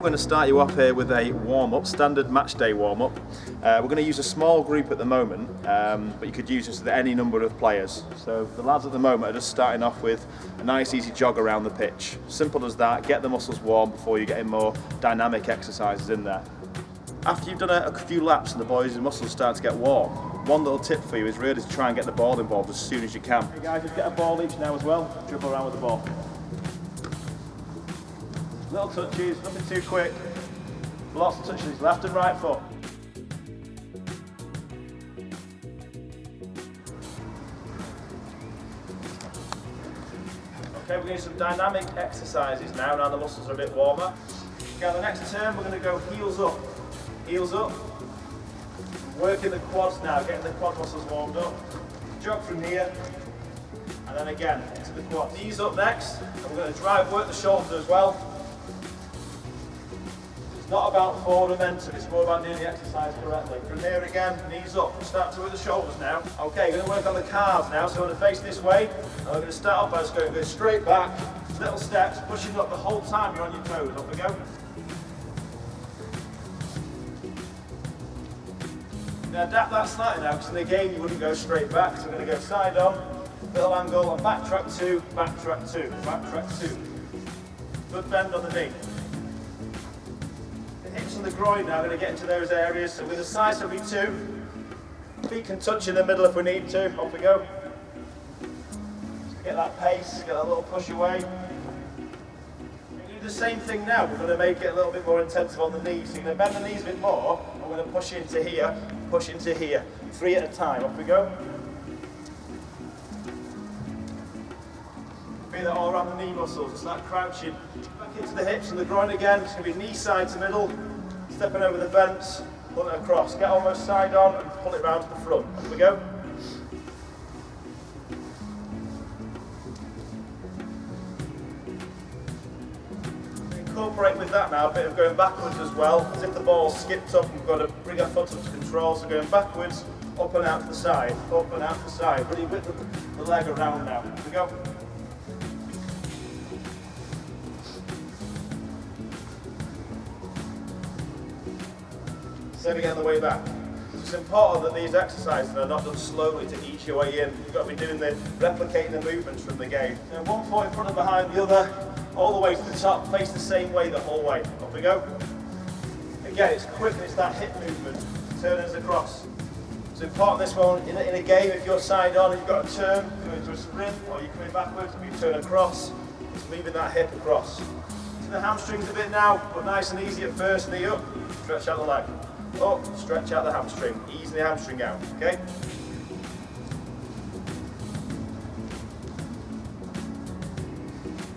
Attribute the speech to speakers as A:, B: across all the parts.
A: going to start you off here with a warm-up, standard match day warm-up. We're going to use a small group at the moment, but you could use this with any number of players. So the lads at the moment are just starting off with a nice easy jog around the pitch. Simple as that, get the muscles warm before you get in more dynamic exercises in there. After you've done a few laps and the boys' muscles start to get warm, one little tip for you is really to try and get the ball involved as soon as you can. Hey guys, just get a ball each now as well, dribble around with the ball. Little touches, nothing too quick. Lots of touches, left and right foot. Okay, we're going to do some dynamic exercises now the muscles are a bit warmer. Okay, on the next turn we're going to go heels up. Heels up. Working the quads now, getting the quad muscles warmed up. Jog from here, and then again into the quads. Knees up next, and we're going to work the shoulders as well. It's not about forward momentum, it's more about doing the exercise correctly. From here again, knees up, start to work the shoulders now. Okay, we're going to work on the calves now, so we're going to face this way, and we're going to start off by just going straight back, little steps, pushing up the whole time you're on your toes. Off we go. Now adapt that slightly now, because in the game you wouldn't go straight back, so we're going to go side on, little angle, and backtrack two, backtrack two, backtrack two. Good bend on the knee. Hips and the groin now, we're going to get into those areas, so with a side every two. Feet can touch in the middle if we need to, off we go. Get that pace, get that little push away. We do the same thing now, we're going to make it a little bit more intensive on the knees. So you're going to bend the knees a bit more, and we're going to push into here, push into here. 3 at a time, off we go. Feel that all around the knee muscles, just like crouching. Back into the hips and the groin again, it's going to be knee side to middle, stepping over the fence, pulling it across. Get almost side on and pull it round to the front. Off we go. Incorporate with that now a bit of going backwards as well. As if the ball skipped up, we've got to bring our foot up to control. So going backwards, up and out to the side, up and out to the side. Really whip the leg around now. Here we go. Same again on the way back. So it's important that these exercises are not done slowly to ease your way in. You've got to be doing replicating the movements from the game. So one foot in front and behind the other, all the way to the top, face the same way the whole way. Off we go. Again, it's quick and it's that hip movement, turning across. It's important this one, in a game, if you're side on, you've got a turn, going into a sprint, or you're coming backwards, and you turn across, it's moving that hip across. To the hamstrings a bit now, but nice and easy at first, knee up, stretch out the leg. Up, stretch out the hamstring, ease the hamstring out, okay?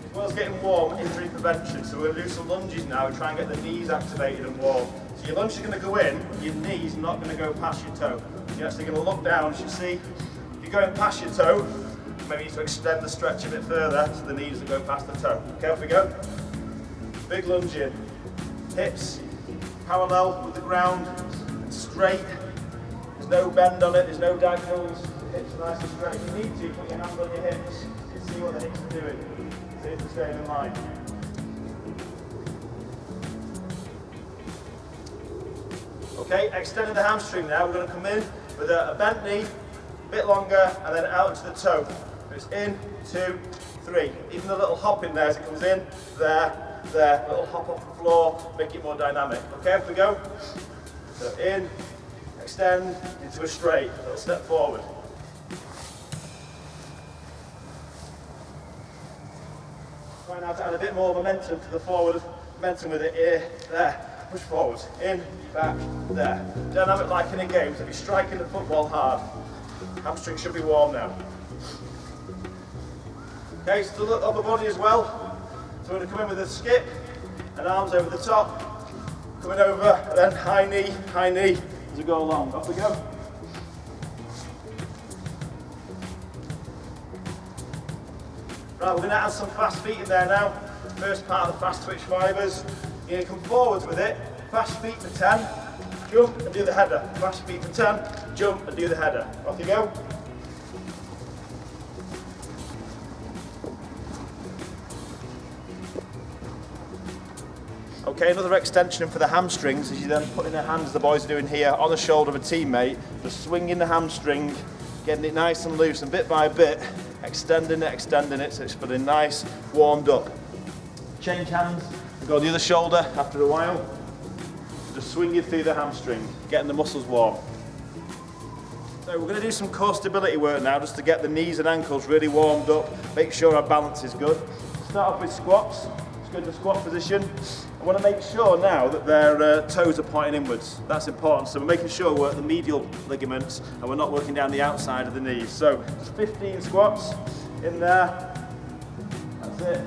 A: As well as getting warm, injury prevention. So we're going to do some lunges now and try and get the knees activated and warm. So your lunge is going to go in, your knee's not going to go past your toe. You're actually going to look down, as you see. If you're going past your toe, you may need to extend the stretch a bit further so the knee doesn't go past the toe. Okay, off we go. Big lunge in. Hips parallel with the ground, straight. There's no bend on it, there's no diagonals. The hips are nice and straight. If you need to, put your hands on your hips and see what the hips are doing. See if they're staying in line. Okay, extending the hamstring now. We're going to come in with a bent knee, a bit longer, and then out to the toe. It's in, 2, 3. Even a little hop in there as it comes in, there, little hop off the floor, make it more dynamic. Okay, off we go. So in, extend, into a straight, little step forward. Try now to add a bit more momentum to the forward, momentum with it here, there, push forward, in, back, there. Dynamic like in a game, so if you're striking the football hard, hamstring should be warm now. Okay, so the upper body as well. So we're going to come in with a skip, and arms over the top, coming over, and then high knee, as we go along. Off we go. Right, we're going to add some fast feet in there now. First part of the fast twitch fibres. You're going to come forwards with it, fast feet for 10, jump and do the header. Fast feet for 10, jump and do the header. Off you go. Okay, another extension for the hamstrings is you then putting the hands, the boys are doing here, on the shoulder of a teammate, just swinging the hamstring, getting it nice and loose, and bit by bit, extending it, so it's feeling nice, warmed up. Change hands, go on the other shoulder after a while, just swinging through the hamstring, getting the muscles warm. So we're going to do some core stability work now, just to get the knees and ankles really warmed up, make sure our balance is good. Start off with squats, just go into squat position. I want to make sure now that their toes are pointing inwards. That's important. So we're making sure we're at the medial ligaments and we're not working down the outside of the knees. So just 15 squats in there. That's it.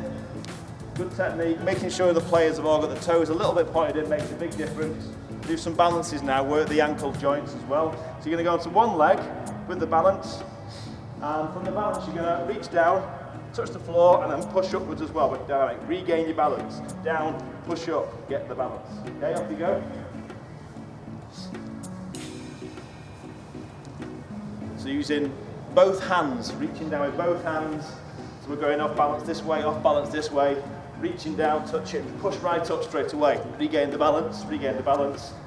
A: Good technique. Making sure the players have all got the toes a little bit pointed in makes a big difference. Do some balances now, work the ankle joints as well. So you're going to go onto one leg with the balance. And from the balance you're going to reach down, touch the floor, and then push upwards as well, but down, regain your balance. Down, push up, get the balance. Okay, off you go. So using both hands, reaching down with both hands. So we're going off balance this way, reaching down, touch it, push right up straight away. Regain the balance,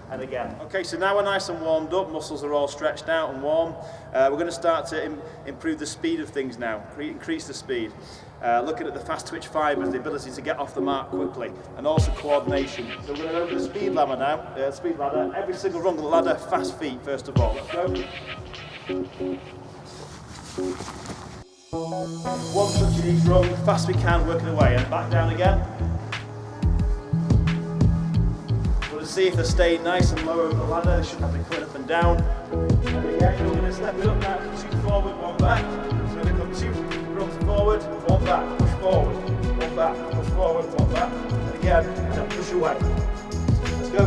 A: and again. Okay, so now we're nice and warmed up, muscles are all stretched out and warm. We're going to start to improve the speed of things now, increase the speed. Looking at the fast twitch fibres, the ability to get off the mark quickly, and also coordination. So we're going to go over the speed ladder now, every single rung of the ladder, fast feet first of all. Let's go. One touch in each rung, fast we can, working away, and back down again. See if they're staying nice and low over the ladder, they shouldn't have to be coming up and down. And again, we're going to step it up now, 2 forward, 1 back. So we're going to come 2 rungs forward, 1 back, push forward, 1 back, push forward, 1 back. And again, and then push away. Let's go.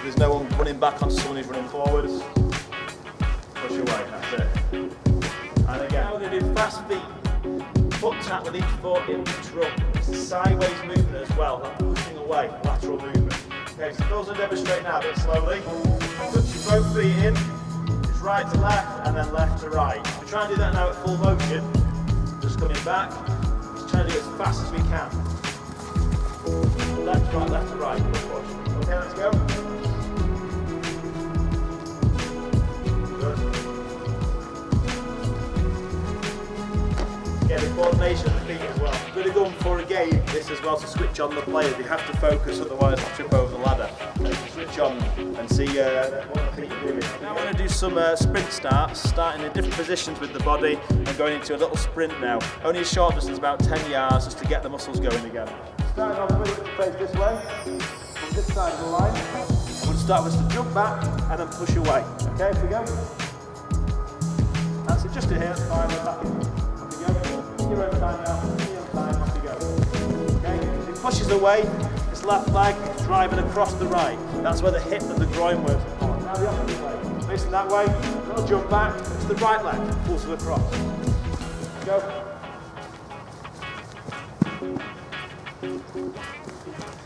A: There's no one running back onto someone who's running forwards. Push away, that's it. And again, now we're going to do fast feet. Foot tap with each foot in each rung. It's a sideways movement as well, not pushing away, lateral movement. Okay, so those are demonstrating now a bit slowly. Touch your both feet in, just right to left and then left to right. We try and do that now at full motion. Just coming back, just trying to do it as fast as we can. Left to right, push, push. Okay, let's go. Yeah, the coordination of the feet as well. We're going to go for a game this as well to switch on the players. They have to focus, otherwise they'll trip over the ladder. So switch on and see what the feet are doing. Now we're going to do some sprint starts, starting in different positions with the body and going into a little sprint now. Only a short distance, about 10 yards, just to get the muscles going again. Starting off with it, face this way, from this side of the line. I'm going to start with to jump back and then push away. Okay, if we go. That's it, just to here, fine, we're back in. Your own time now, your own time, off you go. Okay, as it pushes away, this left leg is driving across the right. That's where the hip and the groin works. Now the opposite way, facing that way, little jump back, it's the right leg, pulls it across. Go.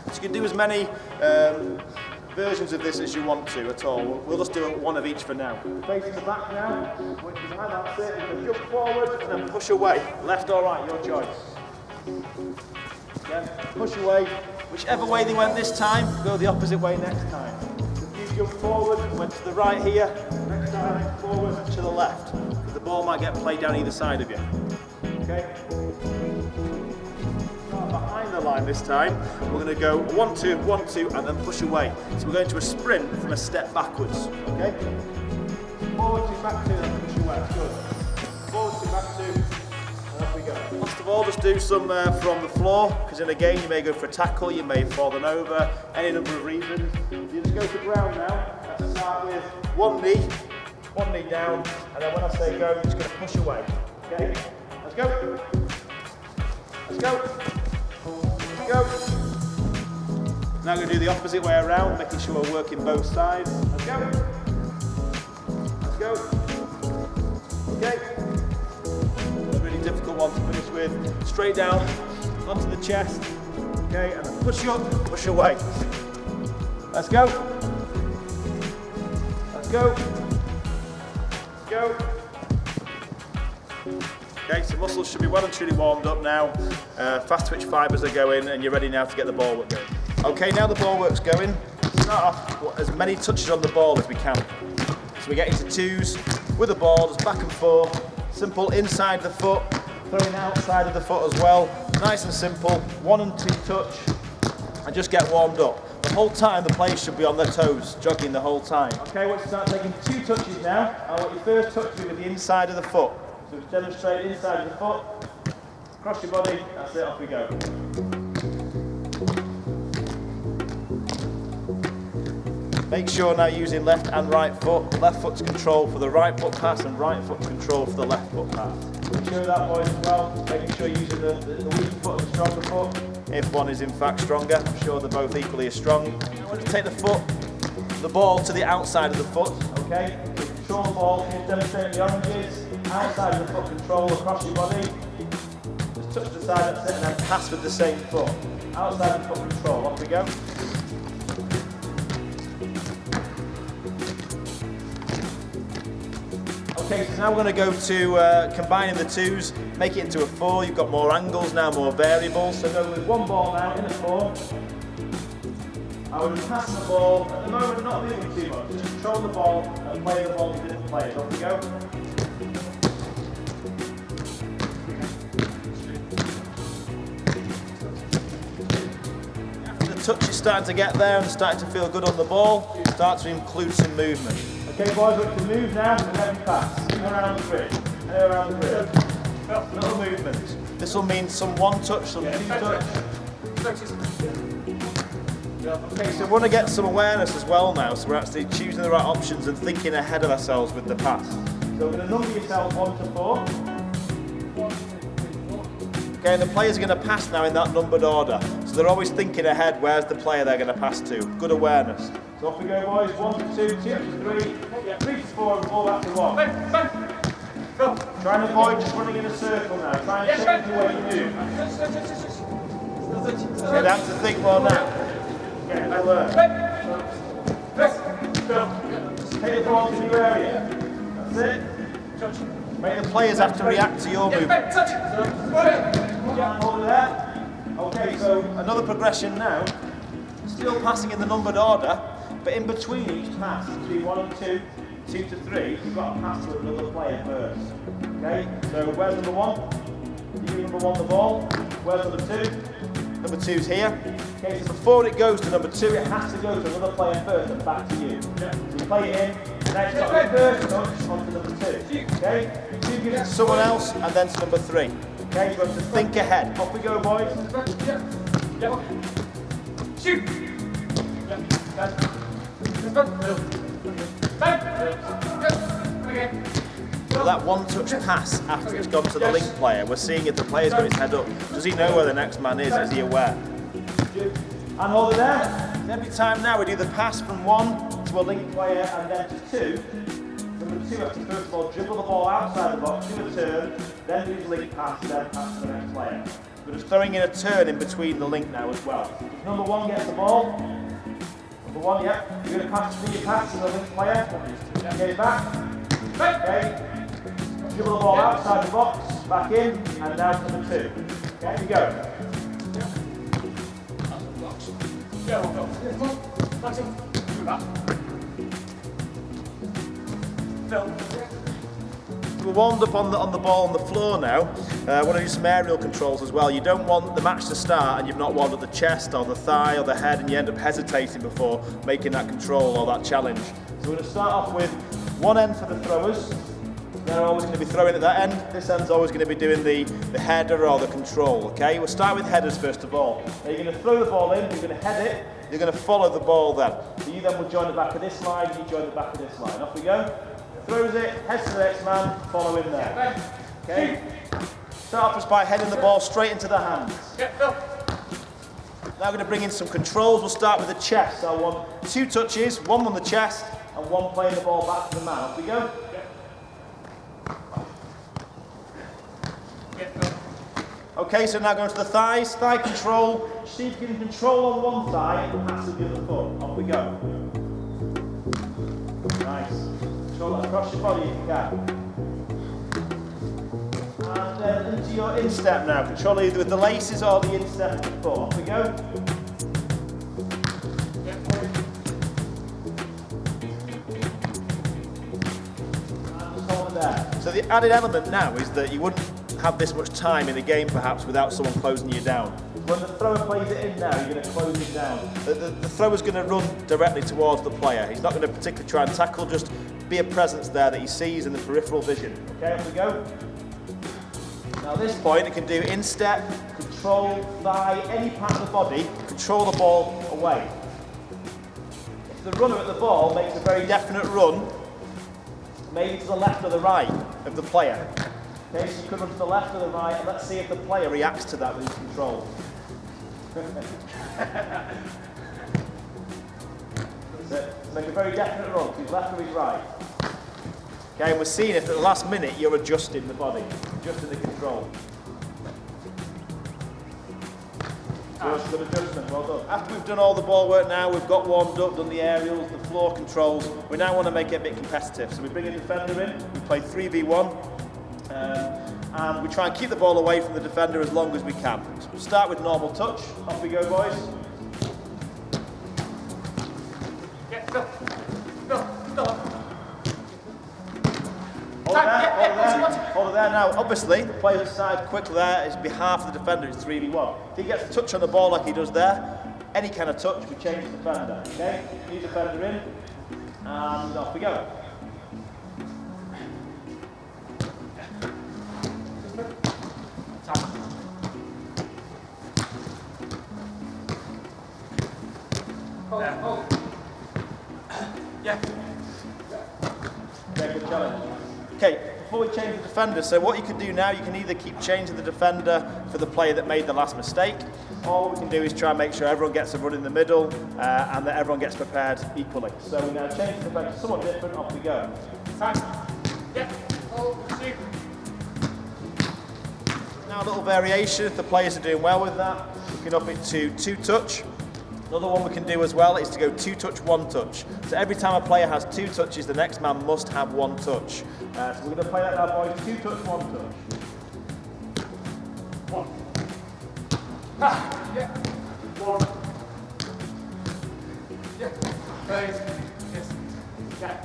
A: So you can do as many versions of this as you want to at all. We'll just do one of each for now. Facing the back now, which is behind, that's it. You can jump forward and then push away. Left or right, your choice. Again, push away. Whichever way they went this time, go the opposite way next time. If you jump forward, went to the right here, next time forward to the left. The ball might get played down either side of you. Okay? Behind the line this time, we're going to go 1, 2, 1, 2, and then push away. So we're going to a sprint from a step backwards. Okay? Forward 2, back 2, then push away. Good. Forward 2, back 2, and off we go. Last of all, just do some from the floor, because in a game you may go for a tackle, you may have fallen over, any number of reasons. You just go to ground now. Let's start with one knee down, and then when I say go, you're just going to push away. Okay? Let's go. Let's go. Go. Now we're going to do the opposite way around, making sure we're working both sides. Let's go. Let's go. Okay. A really difficult one to finish with. Straight down, onto the chest. Okay, and then push up, push away. Let's go. Let's go. Let's go. Okay, so muscles should be well and truly warmed up now. Fast twitch fibres are going, and you're ready now to get the ball work going. Okay, now the ball work's going. Start off as many touches on the ball as we can. So we get into twos with the ball, just back and forth. Simple inside the foot, throwing outside of the foot as well. Nice and simple, 1 and 2 touch, and just get warmed up. The whole time the players should be on their toes, jogging the whole time. Okay, once you start taking 2 touches now, I want your first touch to be with the inside of the foot. So just demonstrate inside of the foot, across your body, that's it, off we go. Make sure now using left and right foot. Left foot's control for the right foot pass and right foot control for the left foot pass. Make sure that boys as well, making sure you're using the weaker foot and the stronger foot. If one is in fact stronger, I'm sure they're both equally as strong. Now when you take the ball to the outside of the foot, okay? Control the ball, can you demonstrate the oranges? Outside of the foot control across your body. Just touch the side, that's it, and then pass with the same foot. Outside the foot control, off we go. Okay, so now we're going to go to combining the twos, make it into a 4. You've got more angles now, more variables. So go with 1 ball now in a 4. I would pass the ball, at the moment not moving too much, just control the ball and play the ball to different players. Off we go. After the touch is starting to get there and starting to feel good on the ball, start to include some movement. Okay boys, we can move now and let me pass. Around the grid, and around the grid. Little movements. This will mean some 1 touch, some 2 touch. Okay, so we want to get some awareness as well now, so we're actually choosing the right options and thinking ahead of ourselves with the pass. So we're going to number yourself 1 to 4. Okay, and the players are going to pass now in that numbered order. So they're always thinking ahead, where's the player they're going to pass to. Good awareness. So off we go boys, 1 to 2, 2 to 3, 3 to 4 and 4 back to 1. Try and avoid just running in a circle now, try and change the way you move. Get out to think more now. Get alert. Take the ball to your area. That's it. Make the players have to react to your movement. Hold it there. Okay, so another progression now. Still passing in the numbered order, but in between each pass, between 1 and 2, 2 to 3, you've got to pass to another player first. Okay, so where's number 1? You give number 1 the ball. Where's number 2? Number 2's here. Okay, so before it goes to number 2, it has to go to another player first and back to you. So you play it in, and then it's got the first touch onto number 2. Okay, 2 gives it to someone else, and then to number 3. Okay, so we have to think ahead. Off we go, boys. Shoot! So that 1 touch pass after it's gone to the link player, we're seeing if the player's got his head up. Does he know where the next man is? Is he aware? And hold it there. Every time now we do the pass from 1 to a link player and then to 2. Number 2 has to first of all dribble the ball outside the box, do a turn, then do his link pass, then pass to the next player. We're just throwing in a turn in between the link now as well. If number 1 gets the ball, number 1, yeah, you're going to pass to your pass to the link player. Okay, back. Okay. Dribble the ball outside the box, back in, and now to number 2. Okay, here we go. We're warmed up on the ball on the floor now. I want to do some aerial controls as well. You don't want the match to start and you've not warmed up the chest or the thigh or the head and you end up hesitating before making that control or that challenge. So we're going to start off with 1 end for the throwers. They're always going to be throwing at that end. This end's always going to be doing the header or the control, okay? We'll start with headers first of all. Now you're going to throw the ball in, you're going to head it, you're going to follow the ball then. So you then will join the back of this line, you join the back of this line. Off we go. Throws it, heads to the next man, follow in there. Okay? Start off just by heading the ball straight into the hands. Now we're going to bring in some controls. We'll start with the chest. So I want 2 touches, 1 on the chest, and 1 playing the ball back to the man. Off we go. Okay, so now going to the thighs, thigh control. See if you can control on one thigh and pass with the other foot. Off we go. Nice. Control that across your body if you can. And then into your instep now. Control either with the laces or the instep of the foot. Off we go. And just hold it there. So the added element now is that you wouldn't have this much time in a game perhaps without someone closing you down. When the thrower plays it in now, you're going to close it down. The thrower's going to run directly towards the player. He's not going to particularly try and tackle, just be a presence there that he sees in the peripheral vision. Okay, off we go. Now at this point, it can do instep, control, thigh, any part of the body, control the ball away. If the runner at the ball makes a very definite run, maybe to the left or the right of the player. Okay, so you could run to the left or the right, and let's see if the player reacts to that with his control. That's it. Make a very definite run, to his left or his right. Okay, and we're seeing if at the last minute you're adjusting the body, adjusting the control. Good adjustment, well done. After we've done all the ball work now, we've got warmed up, done the aerials, the floor controls, we now want to make it a bit competitive. So we bring a defender in, we play 3v1, and we try and keep the ball away from the defender as long as we can. So we'll start with normal touch. Off we go, boys.
B: Yeah, go. Go.
A: Hold it there now. Obviously, the player side quickly there is behalf of the defender, it's 3v1. If he gets a touch on the ball like he does there, any kind of touch, we change the defender. Okay? New defender in, and off we go.
B: Yeah.
A: Very good challenge. Okay, before we change the defender, so what you can do now, you can either keep changing the defender for the player that made the last mistake, or what we can do is try and make sure everyone gets a run in the middle and that everyone gets prepared equally. So we now change the defender somewhat different, off we go.
B: Yeah.
A: Now a little variation, if the players are doing well with that, we can up it to 2-touch. Another one we can do as well is to go 2-touch, 1-touch. So every time a player has 2 touches, the next man must have 1 touch. So we're going to play that now, boys. 2-touch, 1-touch.
B: 1. Yeah. 1. Yeah. Yes. Yeah.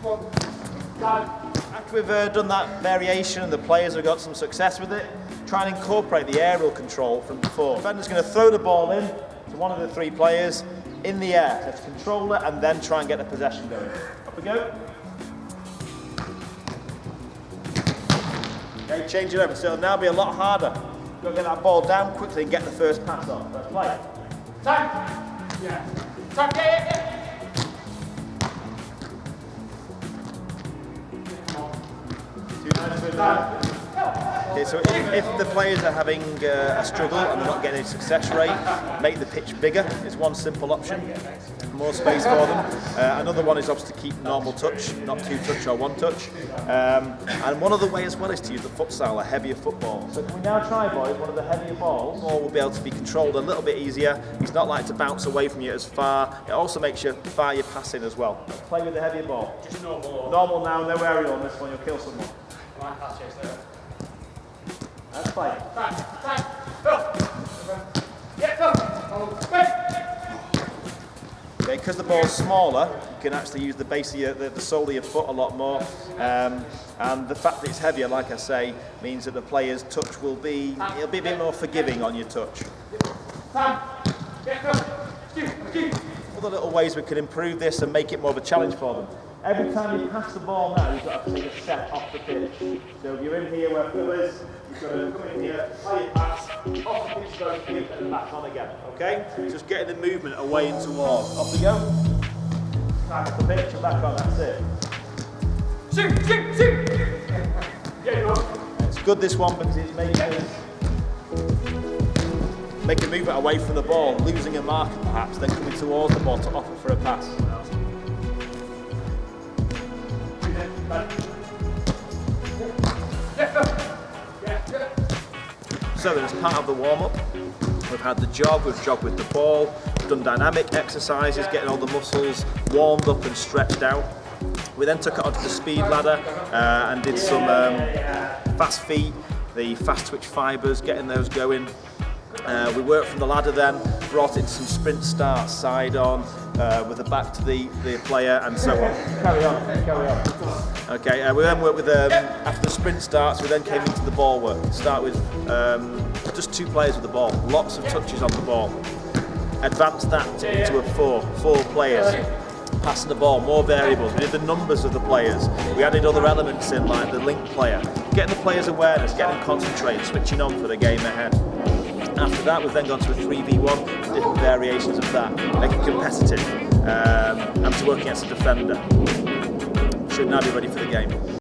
B: 1. Got it.
A: After we've done that variation and the players have got some success with it, try and incorporate the aerial control from before. The defender's going to throw the ball in to one of the 3 players in the air. So to control it and then try and get the possession going. Up we go. Okay, change it over. So it'll now be a lot harder. You've got to get that ball down quickly and get the first pass off. Let's play.
B: Time. Yeah. Time. Yeah.
A: Okay, so if the players are having a struggle and they're not getting a success rate, make the pitch bigger is one simple option. More space for them. Another one is obviously to keep normal touch, not 2-touch or 1-touch. And one other way as well is to use the futsal, a heavier football. So can we now try, boys, one of the heavier balls? The ball will be able to be controlled a little bit easier. It's not like to bounce away from you as far. It also makes you far you're passing as well. Let's play with the heavier ball.
B: Just normal.
A: Normal now, no aerial on this one, you'll kill someone.
B: Pass chase there.
A: Let's play.
B: Time. Go. Yeah, go.
A: Okay, because the ball's smaller, you can actually use the base of the sole of your foot a lot more. And the fact that it's heavier, like I say, means that the player's touch it'll be a bit more forgiving on your touch.
B: Time. Yeah, go.
A: Other little ways we can improve this and make it more of a challenge for them. Every time you pass the ball now, you've got to take a step off the pitch. So if you're in here where Phil is, you've got to come in here, play it pass, off the pitch, go flip and back on again. Okay? Just getting the movement away and towards. Off we go. Back off the pitch and back on, that's it.
B: Shoot! Yeah, you go.
A: It's good this one because it's making movement away from the ball, losing a marker perhaps, then coming towards the ball to offer for a pass. So as part of the warm-up, we've had the jog, we've jogged with the ball, we've done dynamic exercises, getting all the muscles warmed up and stretched out. We then took it onto the speed ladder and did some fast feet, the fast twitch fibres, getting those going. We worked from the ladder then, brought in some sprint starts side on, with the back to the player and so on.
B: Carry on.
A: Okay, we then worked with, after the sprint starts, we then came into the ball work. Start with just 2 players with the ball, lots of touches on the ball. Advanced that into a four players. Passing the ball, more variables. We did the numbers of the players. We added other elements in, like the link player. Getting the players' awareness, getting them concentrated, switching on for the game ahead. After that, we've then gone to a 3v1, different variations of that, making competitive, and to work against a defender. Should now be ready for the game.